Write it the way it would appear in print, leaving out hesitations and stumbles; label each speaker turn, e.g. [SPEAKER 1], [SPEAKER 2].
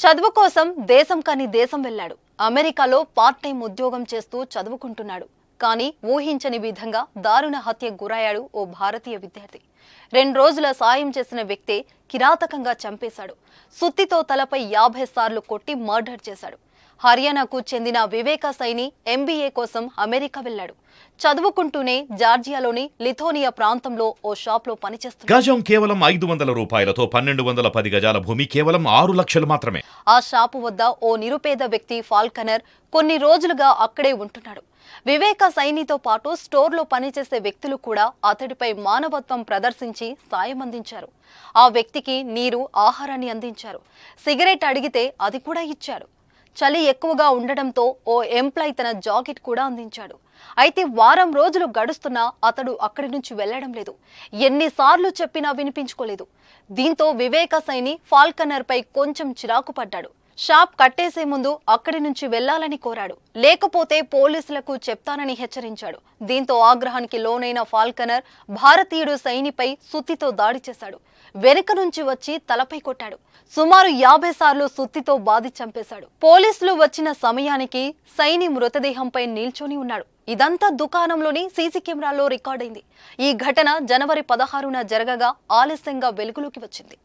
[SPEAKER 1] చదువు కోసం దేశం కాని దేశం వెళ్ళాడు. అమెరికాలో పార్ట్ టైం ఉద్యోగం చేస్తూ చదువుకుంటున్నాడు. కానీ ఊహించని విధంగా దారుణ హత్యకు గురయ్యాడు ఓ భారతీయ విద్యార్థి. 2 రోజుల సాయం చేసిన వ్యక్తే కిరాతకంగా చంపేశాడు. సుత్తితో తలపై 50 సార్లు కొట్టి మర్డర్ చేశాడు. హర్యానాకు చెందిన వివేక సైని ఎంబీఏ కోసం అమెరికా వెళ్ళాడు. చదువుకుంటూనే జార్జియాలోని లిథోనియా ప్రాంతంలో ఓ షాప్లో పనిచేస్తున్నాడు.
[SPEAKER 2] గజం కేవలం 500 రూపాయలతో 1210 గజాల భూమి కేవలం 6 లక్షలు మాత్రమే.
[SPEAKER 1] ఆ షాపు వద్ద ఓ నిరుపేద వ్యక్తి ఫాల్కనర్ కొన్ని రోజులుగా అక్కడే ఉంటున్నాడు. వివేక సైనితో పాటు స్టోర్లో పనిచేసే వ్యక్తులు కూడా అతడిపై మానవత్వం ప్రదర్శించి సాయం అందించారు. ఆ వ్యక్తికి నీరు, ఆహారాన్ని అందించారు. సిగరెట్ అడిగితే అది కూడా ఇచ్చారు. చలి ఎక్కువగా ఉండడంతో ఓ ఎంప్లాయ్ తన జాకెట్ కూడా అందించాడు. అయితే వారం రోజులు గడుస్తున్నా అతడు అక్కడి నుంచి వెళ్లడం లేదు. ఎన్నిసార్లు చెప్పినా వినిపించుకోలేదు. దీంతో వివేక సైని ఫాల్కనర్ పై కొంచెం చిరాకు పడ్డాడు. షాప్ కట్టేసే ముందు అక్కడి నుంచి వెళ్లాలని కోరాడు. లేకపోతే పోలీసులకు చెప్తానని హెచ్చరించాడు. దీంతో ఆగ్రహానికి లోనైన ఫాల్కనర్ భారతీయుడు సైనిపై సుత్తితో దాడి చేశాడు. వెనుక నుంచి వచ్చి తలపై కొట్టాడు. సుమారు 50 సార్లు సుత్తితో బాది చంపేశాడు. పోలీసులు వచ్చిన సమయానికి సైని మృతదేహంపై నిల్చొని ఉన్నాడు. ఇదంతా దుకాణంలోని సీసీ కెమెరాలో రికార్డైంది. ఈ ఘటన జనవరి 16న జరగగా ఆలస్యంగా వెలుగులోకి వచ్చింది.